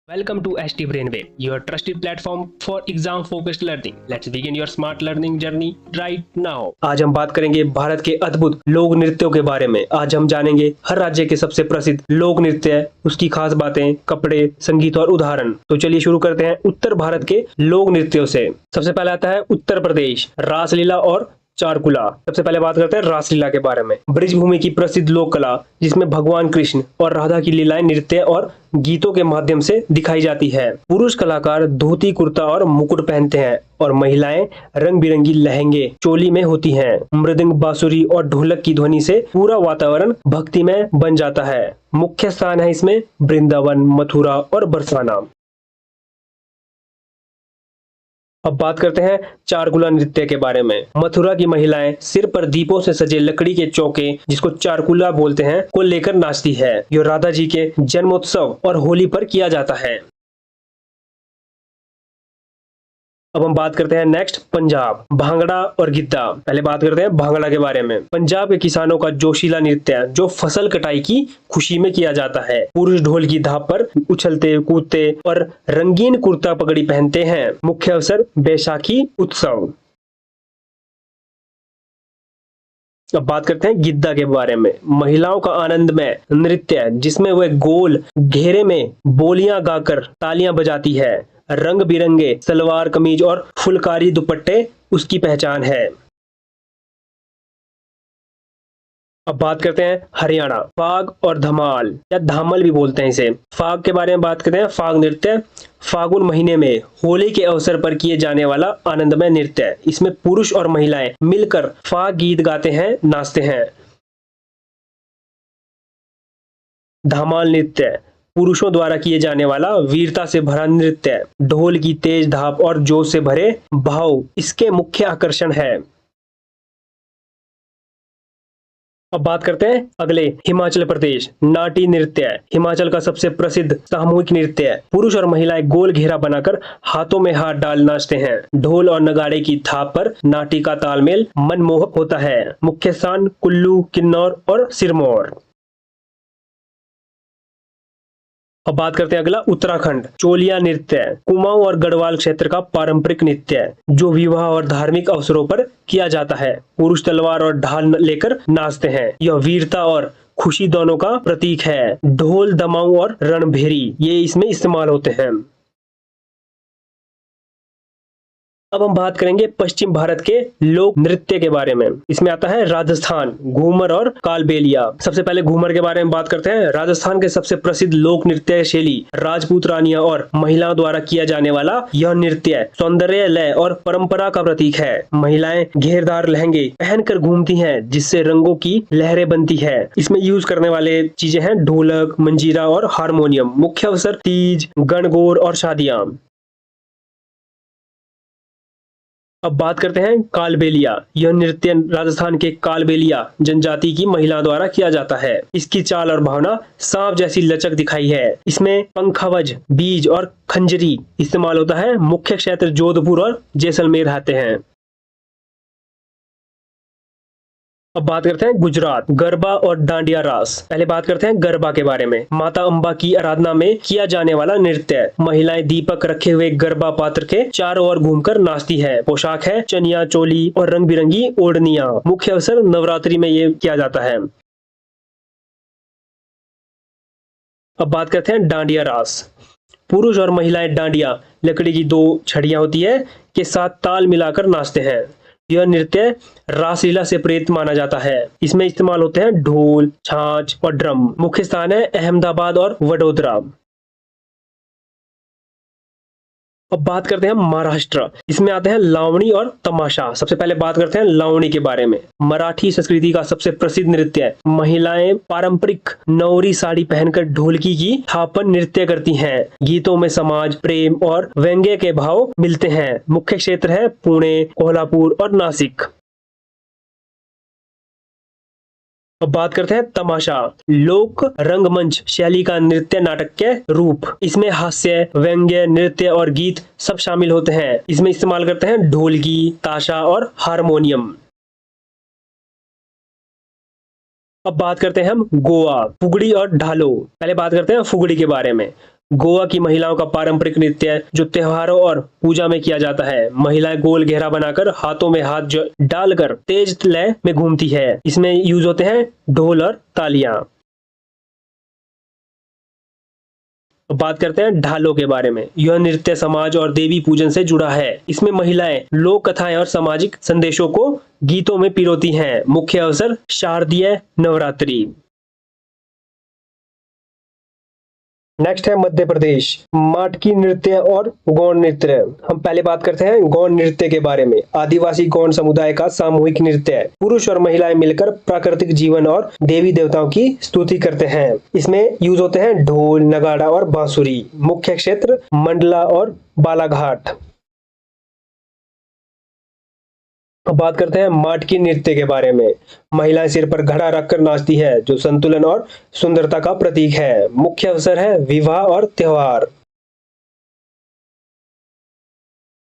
Welcome to ST Brainwave, your trusted platform for exam-focused learning. Let's begin your smart learning journey right now. आज हम बात करेंगे भारत के अद्भुत लोक नृत्यों के बारे में। आज हम जानेंगे हर राज्य के सबसे प्रसिद्ध लोक नृत्य, उसकी खास बातें, कपड़े, संगीत और उदाहरण। तो चलिए शुरू करते हैं उत्तर भारत के लोक नृत्यों से। सबसे पहले आता है उत्तर प्रदेश, रासलीला और चारकुला। सबसे पहले बात करते हैं रासलीला के बारे में। ब्रजभूमि की प्रसिद्ध लोक कला जिसमें भगवान कृष्ण और राधा की लीलाएं नृत्य और गीतों के माध्यम से दिखाई जाती है। पुरुष कलाकार धोती, कुर्ता और मुकुट पहनते हैं और महिलाएं रंग बिरंगी लहंगे, चोली में होती हैं। मृदंग, बांसुरी और ढोलक की ध्वनि से पूरा वातावरण भक्तिमय बन जाता है। मुख्य स्थान है इसमें वृंदावन, मथुरा और बरसाना। अब बात करते हैं चारकुला नृत्य के बारे में। मथुरा की महिलाएं सिर पर दीपों से सजे लकड़ी के चौके, जिसको चारकुला बोलते हैं, को लेकर नाचती है। यह राधा जी के जन्मोत्सव और होली पर किया जाता है। अब हम बात करते हैं नेक्स्ट पंजाब, भांगड़ा और गिद्दा। पहले बात करते हैं भांगड़ा के बारे में। पंजाब के किसानों का जोशीला नृत्य जो फसल कटाई की खुशी में किया जाता है। पुरुष ढोल की धाप पर उछलते कूदते और रंगीन कुर्ता पगड़ी पहनते हैं। मुख्य अवसर बैसाखी उत्सव। अब बात करते हैं गिद्दा के बारे में। महिलाओं का आनंदमय नृत्य जिसमें वह गोल घेरे में बोलियां गाकर तालियां बजाती है। रंग बिरंगे सलवार कमीज और फुलकारी दुपट्टे उसकी पहचान है। अब बात करते हैं हरियाणा, फाग और धमाल या धामल भी बोलते हैं इसे। फाग के बारे में बात करते हैं। फाग नृत्य फागुन महीने में होली के अवसर पर किए जाने वाला आनंदमय नृत्य। इसमें पुरुष और महिलाएं मिलकर फाग गीत गाते हैं, नाचते हैं। धमाल नृत्य पुरुषों द्वारा किए जाने वाला वीरता से भरा नृत्य। ढोल की तेज धाप और जोश से भरे भाव इसके मुख्य आकर्षण है। अब बात करते हैं अगले हिमाचल प्रदेश, नाटी नृत्य। हिमाचल का सबसे प्रसिद्ध सामूहिक नृत्य है। पुरुष और महिलाएं गोल घेरा बनाकर हाथों में हाथ डाल नाचते हैं। ढोल और नगाड़े की थाप पर नाटी का तालमेल मनमोहक होता है। मुख्य स्थान कुल्लू, किन्नौर और सिरमौर। अब बात करते हैं अगला उत्तराखंड, चोलिया नृत्य। कुमाऊं और गढ़वाल क्षेत्र का पारंपरिक नृत्य है जो विवाह और धार्मिक अवसरों पर किया जाता है। पुरुष तलवार और ढाल लेकर नाचते हैं। यह वीरता और खुशी दोनों का प्रतीक है। ढोल, दमाऊ और रणभेरी ये इसमें इस्तेमाल होते हैं। अब हम बात करेंगे पश्चिम भारत के लोक नृत्य के बारे में। इसमें आता है राजस्थान, घूमर और कालबेलिया। सबसे पहले घूमर के बारे में बात करते हैं। राजस्थान के सबसे प्रसिद्ध लोक नृत्य शैली राजपूत रानियां और महिलाओं द्वारा किया जाने वाला यह नृत्य सौंदर्य, लय और परंपरा का प्रतीक है। महिलाएं घेरदार लहंगे पहनकर घूमती हैं जिससे रंगों की लहरें बनती है। इसमें यूज करने वाले चीजें हैं ढोलक, मंजीरा और हारमोनियम। मुख्य अवसर तीज, गणगौर और शादियां। अब बात करते हैं कालबेलिया। यह नृत्य राजस्थान के कालबेलिया जनजाति की महिलाओं द्वारा किया जाता है। इसकी चाल और भावना सांप जैसी लचक दिखाई है। इसमें पंखावज, बीज और खंजरी इस्तेमाल होता है। मुख्य क्षेत्र जोधपुर और जैसलमेर आते हैं। अब बात करते हैं गुजरात, गरबा और डांडिया रास। पहले बात करते हैं गरबा के बारे में। माता अंबा की आराधना में किया जाने वाला नृत्य। महिलाएं दीपक रखे हुए गरबा पात्र के चारों ओर घूमकर नाचती है। पोशाक है चनिया चोली और रंग बिरंगी ओढ़नियां। मुख्य अवसर नवरात्रि में ये किया जाता है। अब बात करते हैं डांडिया रास। पुरुष और महिलाएं डांडिया, लकड़ी की दो छड़ियां होती है, के साथ ताल मिलाकर नाचते हैं। यह नृत्य रासलीला से प्रेरित माना जाता है। इसमें इस्तेमाल होते हैं ढोल, छाछ और ड्रम। मुख्य स्थान है अहमदाबाद और वडोदरा। अब बात करते हैं महाराष्ट्र। इसमें आते हैं लावणी और तमाशा। सबसे पहले बात करते हैं लावणी के बारे में। मराठी संस्कृति का सबसे प्रसिद्ध नृत्य है। महिलाएं पारंपरिक नौरी साड़ी पहनकर ढोलकी की थाप पर नृत्य करती हैं। गीतों में समाज, प्रेम और व्यंग्य के भाव मिलते हैं। मुख्य क्षेत्र है पुणे, कोल्हापुर और नासिक। अब बात करते हैं तमाशा, लोक रंगमंच शैली का नृत्य नाटक के रूप। इसमें हास्य, व्यंग्य, नृत्य और गीत सब शामिल होते हैं। इसमें इस्तेमाल करते हैं ढोलकी, ताशा और हारमोनियम। अब बात करते हैं हम गोवा, फुगड़ी और ढालो। पहले बात करते हैं फुगड़ी के बारे में। गोवा की महिलाओं का पारंपरिक नृत्य है जो त्योहारों और पूजा में किया जाता है। महिलाएं गोल घेरा बनाकर हाथों में हाथ डालकर तेज लय में घूमती है। इसमें यूज होते हैं ढोल और तालियां। बात करते हैं ढालों के बारे में। यह नृत्य समाज और देवी पूजन से जुड़ा है। इसमें महिलाएं लोक कथाएं और सामाजिक संदेशों को गीतों में पिरोती हैं। मुख्य अवसर शारदीय नवरात्रि। नेक्स्ट है मध्य प्रदेश, माटकी नृत्य और गौड़ नृत्य। हम पहले बात करते हैं गौड़ नृत्य के बारे में। आदिवासी गौड़ समुदाय का सामूहिक नृत्य है। पुरुष और महिलाएं मिलकर प्राकृतिक जीवन और देवी देवताओं की स्तुति करते हैं। इसमें यूज होते हैं ढोल, नगाड़ा और बांसुरी। मुख्य क्षेत्र मंडला और बालाघाट। अब बात करते हैं माटकी नृत्य के बारे में। महिलाएं सिर पर घड़ा रखकर नाचती है जो संतुलन और सुंदरता का प्रतीक है। मुख्य अवसर है विवाह और त्योहार।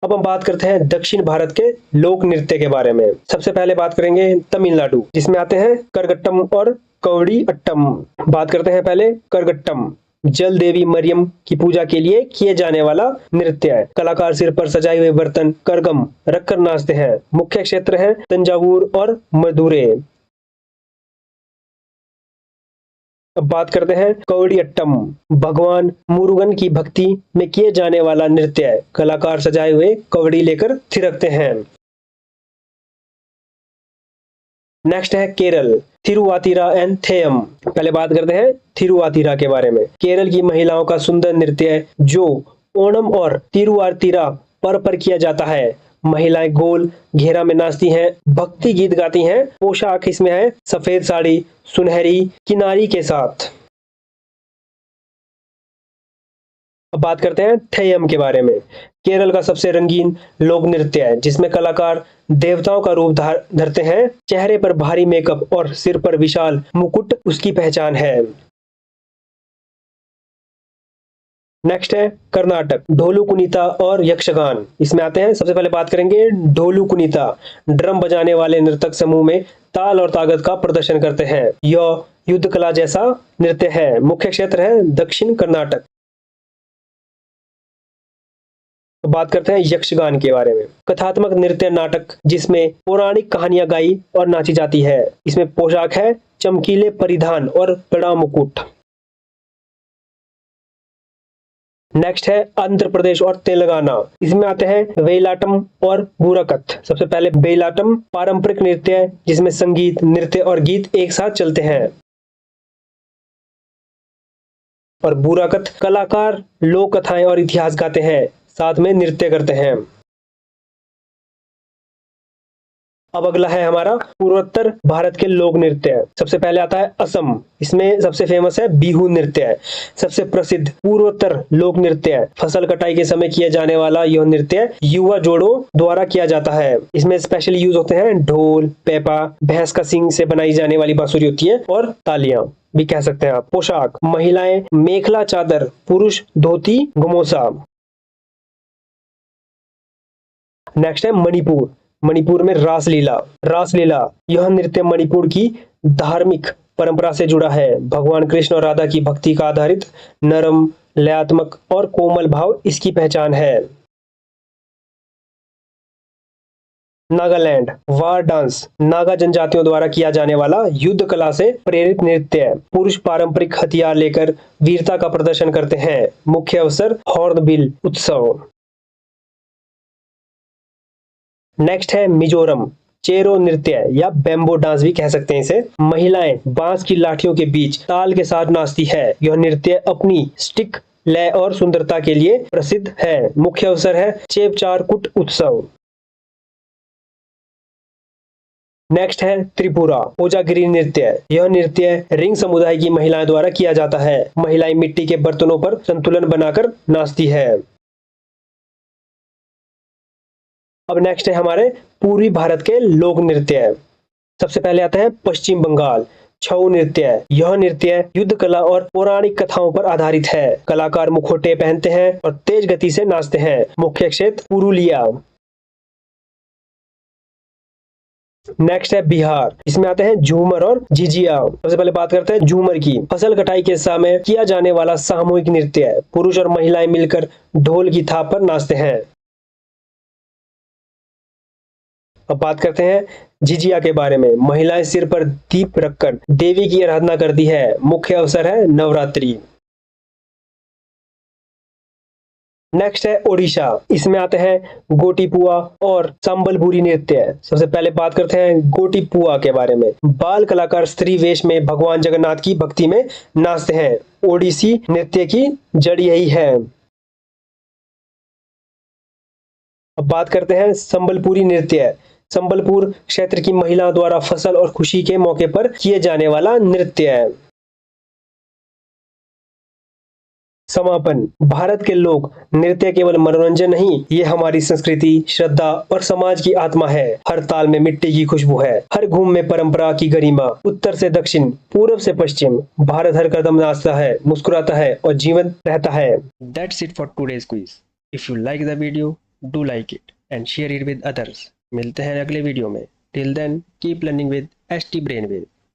अब हम बात करते हैं दक्षिण भारत के लोक नृत्य के बारे में। सबसे पहले बात करेंगे तमिलनाडु, जिसमें आते हैं करगट्टम और कवड़ी अट्टम। बात करते हैं पहले करगट्टम। जल देवी मरियम की पूजा के लिए किए जाने वाला नृत्य है। कलाकार सिर पर सजाए हुए बर्तन करगम रखकर नाचते हैं। मुख्य क्षेत्र है तंजावुर और मदुरै। अब बात करते हैं कवड़ियट्टम। भगवान मुरुगन की भक्ति में किए जाने वाला नृत्य है। कलाकार सजाए हुए कवड़ी लेकर थिरकते हैं। नेक्स्ट है केरल, थिरुवातिरा एंड थेयम। पहले बात करते हैं थिरुवातिरा के बारे में। केरल की महिलाओं का सुंदर नृत्य है जो ओणम और तिरुवातिरा पर्व पर किया जाता है। महिलाएं गोल घेरा में नाचती हैं, भक्ति गीत गाती हैं। पोशाक इसमें है सफेद साड़ी सुनहरी किनारी के साथ। अब बात करते हैं थेयम के बारे में। केरल का सबसे रंगीन लोक नृत्य है जिसमें कलाकार देवताओं का रूप धरते हैं। चेहरे पर भारी मेकअप और सिर पर विशाल मुकुट उसकी पहचान है। नेक्स्ट है कर्नाटक, ढोलू कुनीता और यक्षगान। इसमें आते हैं, सबसे पहले बात करेंगे ढोलू कुनीता। ड्रम बजाने वाले नर्तक समूह में ताल और ताकत का प्रदर्शन करते हैं। यह युद्ध कला जैसा नृत्य है। मुख्य क्षेत्र है दक्षिण कर्नाटक। तो बात करते हैं यक्षगान के बारे में। कथात्मक नृत्य नाटक जिसमें पौराणिक कहानियां गाई और नाची जाती है। इसमें पोशाक है चमकीले परिधान और बड़ा मुकुट। नेक्स्ट है आंध्र प्रदेश और तेलंगाना। इसमें आते हैं वेलाटम और बुराकथ। सबसे पहले वेलाटम पारंपरिक नृत्य है जिसमें संगीत नृत्य और गीत एक साथ चलते हैं। और बुराकथ कलाकार लोक कथाएं और इतिहास गाते हैं, साथ में नृत्य करते हैं। अब अगला है हमारा पूर्वोत्तर भारत के लोक नृत्य। सबसे पहले आता है असम। इसमें सबसे फेमस है बिहू नृत्य है। सबसे प्रसिद्ध पूर्वोत्तर लोक नृत्य है। फसल कटाई के समय किया जाने वाला यह नृत्य युवा जोड़ों द्वारा किया जाता है। इसमें स्पेशली यूज होते हैं ढोल, पेपा, भैंस का सींग से बनाई जाने वाली बांसुरी होती है और तालियां भी कह सकते हैं आप। पोशाक महिलाएं मेखला चादर, पुरुष धोती गमोसा। नेक्स्ट है मणिपुर। मणिपुर में रासलीला। रासलीला यह नृत्य मणिपुर की धार्मिक परंपरा से जुड़ा है। भगवान कृष्ण और राधा की भक्ति का आधारित नरम, लयात्मक और कोमल भाव इसकी पहचान है। नागालैंड वार डांस नागा जनजातियों द्वारा किया जाने वाला युद्ध कला से प्रेरित नृत्य है। पुरुष पारंपरिक हथियार लेकर वीरता का प्रदर्शन करते हैं। मुख्य अवसर हॉर्नबिल उत्सव। नेक्स्ट है मिजोरम, चेरो नृत्य या बैम्बो डांस भी कह सकते हैं इसे। महिलाएं बांस की लाठियों के बीच ताल के साथ नाचती है। यह नृत्य अपनी स्टिक लय और सुंदरता के लिए प्रसिद्ध है। मुख्य अवसर है चेपचारकुट उत्सव। नेक्स्ट है त्रिपुरा, ओजागिरी नृत्य। यह नृत्य रिंग समुदाय की महिलाएं द्वारा किया जाता है। महिलाएं मिट्टी के बर्तनों पर संतुलन बनाकर नाचती है। अब नेक्स्ट है हमारे पूर्वी भारत के लोक नृत्य। सबसे पहले आता है पश्चिम बंगाल, छऊ नृत्य। यह नृत्य युद्ध कला और पौराणिक कथाओं पर आधारित है। कलाकार मुखौटे पहनते हैं और तेज गति से नाचते हैं। मुख्य क्षेत्र पुरुलिया। नेक्स्ट है बिहार, इसमें आते हैं झूमर और झिझिया। सबसे पहले बात करते हैं झूमर की। फसल कटाई के समय किया जाने वाला सामूहिक नृत्य है। पुरुष और महिलाएं मिलकर ढोल की थाप पर नाचते हैं। अब बात करते हैं झिझिया के बारे में। महिलाएं सिर पर दीप रखकर देवी की आराधना करती है। मुख्य अवसर है नवरात्रि। नेक्स्ट है ओडिशा, इसमें आते हैं गोटीपुआ और संबलपुरी नृत्य। सबसे पहले बात करते हैं गोटीपुआ के बारे में। बाल कलाकार स्त्री वेश में भगवान जगन्नाथ की भक्ति में नाचते हैं। ओडिसी नृत्य की जड़ यही है। अब बात करते हैं संबलपुरी नृत्य। संबलपुर क्षेत्र की महिलाओं द्वारा फसल और खुशी के मौके पर किए जाने वाला नृत्य है। समापन, भारत के लोक नृत्य केवल मनोरंजन नहीं, ये हमारी संस्कृति, श्रद्धा और समाज की आत्मा है। हर ताल में मिट्टी की खुशबू है, हर घूम में परंपरा की गरिमा। उत्तर से दक्षिण, पूरब से पश्चिम, भारत हर कदम नाचता है, मुस्कुराता है और जीवंत रहता है। That's it for today's quiz. If you like the video, do like it and share it with others. मिलते हैं अगले वीडियो में। Till then, keep learning with ST Brainwave.